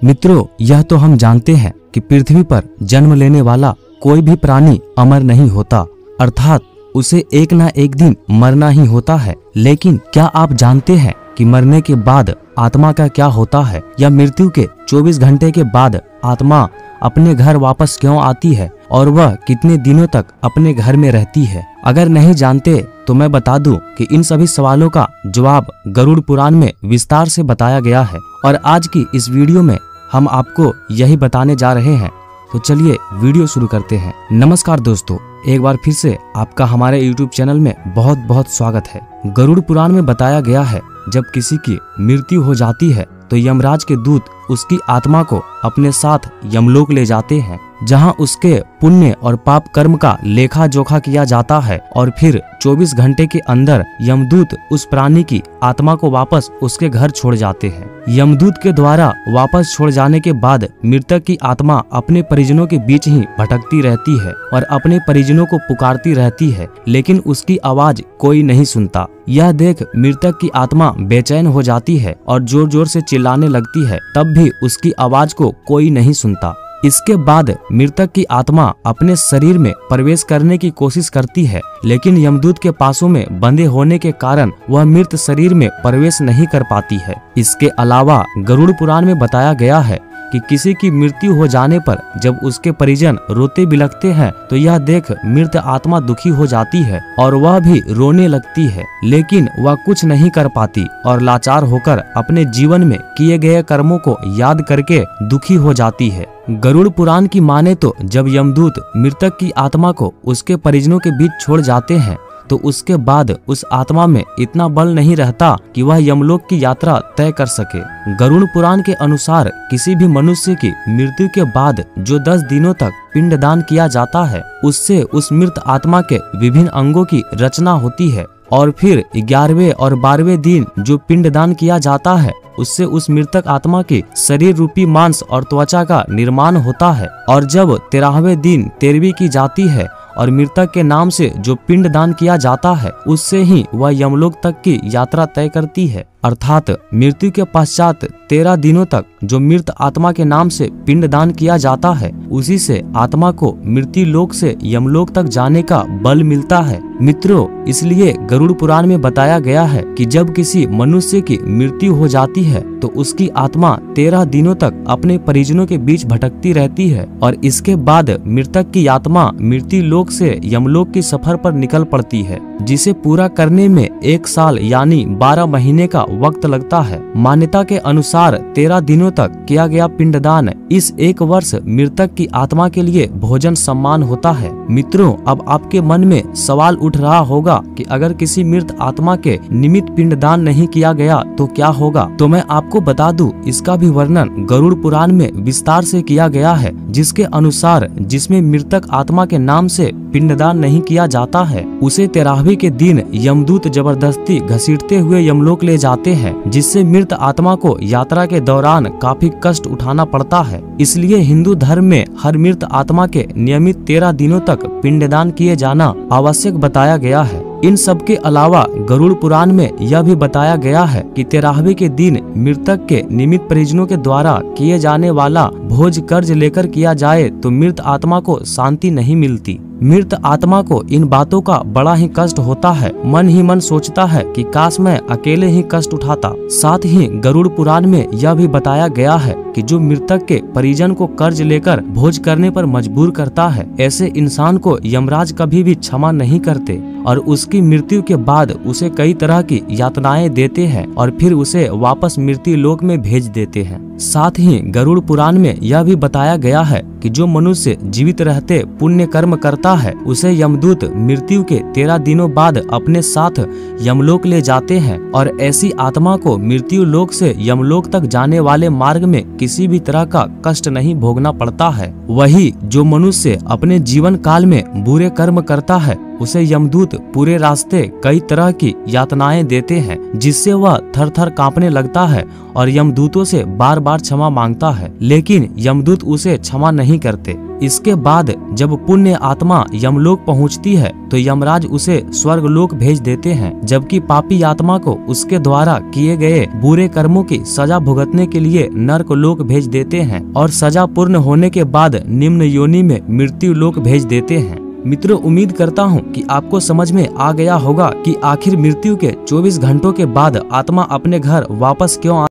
मित्रों, यह तो हम जानते हैं कि पृथ्वी पर जन्म लेने वाला कोई भी प्राणी अमर नहीं होता, अर्थात उसे एक ना एक दिन मरना ही होता है। लेकिन क्या आप जानते हैं कि मरने के बाद आत्मा का क्या होता है, या मृत्यु के 24 घंटे के बाद आत्मा अपने घर वापस क्यों आती है और वह कितने दिनों तक अपने घर में रहती है? अगर नहीं जानते तो मैं बता दूं कि इन सभी सवालों का जवाब गरुड़ पुराण में विस्तार से बताया गया है और आज की इस वीडियो में हम आपको यही बताने जा रहे हैं। तो चलिए वीडियो शुरू करते हैं। नमस्कार दोस्तों, एक बार फिर से आपका हमारे YouTube चैनल में बहुत बहुत स्वागत है। गरुड़ पुराण में बताया गया है, जब किसी की मृत्यु हो जाती है तो यमराज के दूत उसकी आत्मा को अपने साथ यमलोक ले जाते हैं, जहां उसके पुण्य और पाप कर्म का लेखा जोखा किया जाता है और फिर 24 घंटे के अंदर यमदूत उस प्राणी की आत्मा को वापस उसके घर छोड़ जाते हैं। यमदूत के द्वारा वापस छोड़ जाने के बाद मृतक की आत्मा अपने परिजनों के बीच ही भटकती रहती है और अपने परिजनों को पुकारती रहती है, लेकिन उसकी आवाज कोई नहीं सुनता। यह देख मृतक की आत्मा बेचैन हो जाती है और जोर जोर से चिल्लाने लगती है, तब भी उसकी आवाज को कोई नहीं सुनता। इसके बाद मृतक की आत्मा अपने शरीर में प्रवेश करने की कोशिश करती है, लेकिन यमदूत के पासों में बंधे होने के कारण वह मृत शरीर में प्रवेश नहीं कर पाती है। इसके अलावा गरुड़ पुराण में बताया गया है कि किसी की मृत्यु हो जाने पर जब उसके परिजन रोते बिलखते हैं तो यह देख मृत आत्मा दुखी हो जाती है और वह भी रोने लगती है, लेकिन वह कुछ नहीं कर पाती और लाचार होकर अपने जीवन में किए गए कर्मों को याद करके दुखी हो जाती है। गरुड़ पुराण की माने तो जब यमदूत मृतक की आत्मा को उसके परिजनों के बीच छोड़ जाते हैं तो उसके बाद उस आत्मा में इतना बल नहीं रहता कि वह यमलोक की यात्रा तय कर सके। गरुड़ पुराण के अनुसार किसी भी मनुष्य की मृत्यु के बाद जो 10 दिनों तक पिंडदान किया जाता है, उससे उस मृत आत्मा के विभिन्न अंगों की रचना होती है और फिर 11वें और 12वें दिन जो पिंडदान किया जाता है, उससे उस मृतक आत्मा के शरीर रूपी मांस और त्वचा का निर्माण होता है। और जब 13वें दिन 13वीं की जाती है और मृतक के नाम से जो पिंड दान किया जाता है, उससे ही वह यमलोक तक की यात्रा तय करती है। अर्थात मृत्यु के पश्चात 13 दिनों तक जो मृत आत्मा के नाम से पिंड दान किया जाता है, उसी से आत्मा को मृत्यु लोक से यमलोक तक जाने का बल मिलता है। मित्रों, इसलिए गरुड़ पुराण में बताया गया है कि जब किसी मनुष्य की मृत्यु हो जाती है तो उसकी आत्मा 13 दिनों तक अपने परिजनों के बीच भटकती रहती है और इसके बाद मृतक की आत्मा मृत्यु लोक से यमलोक की सफर पर निकल पड़ती है, जिसे पूरा करने में 1 साल यानी 12 महीने का वक्त लगता है। मान्यता के अनुसार 13 दिनों तक किया गया पिंडदान इस 1 वर्ष मृतक की आत्मा के लिए भोजन सम्मान होता है। मित्रों, अब आपके मन में सवाल उठ रहा होगा कि अगर किसी मृत आत्मा के निमित्त पिंडदान नहीं किया गया तो क्या होगा? तो मैं आपको बता दूं, इसका भी वर्णन गरुड़ पुराण में विस्तार से किया गया है, जिसके अनुसार जिसमें मृतक आत्मा के नाम से पिंडदान नहीं किया जाता है, उसे 13वें के दिन यमदूत जबरदस्ती घसीटते हुए यमलोक ले जाते हैं, जिससे मृत आत्मा को यात्रा के दौरान काफी कष्ट उठाना पड़ता है। इसलिए हिंदू धर्म में हर मृत आत्मा के नियमित 13 दिनों तक पिंडदान किए जाना आवश्यक बताया गया है। इन सब के अलावा गरुड़ पुराण में यह भी बताया गया है कि 13वें के दिन मृतक के निमित्त परिजनों के द्वारा किए जाने वाला भोज कर्ज लेकर किया जाए तो मृत आत्मा को शांति नहीं मिलती। मृत आत्मा को इन बातों का बड़ा ही कष्ट होता है, मन ही मन सोचता है कि काश मैं अकेले ही कष्ट उठाता। साथ ही गरुड़ पुराण में यह भी बताया गया है कि जो मृतक के परिजन को कर्ज लेकर भोज करने पर मजबूर करता है, ऐसे इंसान को यमराज कभी भी क्षमा नहीं करते और उसकी मृत्यु के बाद उसे कई तरह की यातनाएं देते हैं और फिर उसे वापस मृत्यु लोक में भेज देते हैं। साथ ही गरुड़ पुराण में यह भी बताया गया है कि जो मनुष्य जीवित रहते पुण्य कर्म करता है, उसे यमदूत मृत्यु के 13 दिनों बाद अपने साथ यमलोक ले जाते हैं और ऐसी आत्मा को मृत्यु लोक से यमलोक तक जाने वाले मार्ग में किसी भी तरह का कष्ट नहीं भोगना पड़ता है। वही जो मनुष्य अपने जीवन काल में बुरे कर्म करता है, उसे यमदूत पूरे रास्ते कई तरह की यातनाएं देते हैं, जिससे वह थर थर कांपने लगता है और यमदूतों से बार बार क्षमा मांगता है, लेकिन यमदूत उसे क्षमा नहीं करते। इसके बाद जब पुण्य आत्मा यमलोक पहुंचती है तो यमराज उसे स्वर्गलोक भेज देते हैं, जबकि पापी आत्मा को उसके द्वारा किए गए बुरे कर्मों की सजा भुगतने के लिए नर्क लोक भेज देते हैं और सजा पूर्ण होने के बाद निम्न योनि में मृत्यु लोक भेज देते हैं। मित्रों, उम्मीद करता हूँ कि आपको समझ में आ गया होगा कि आखिर मृत्यु के 24 घंटों के बाद आत्मा अपने घर वापस क्यों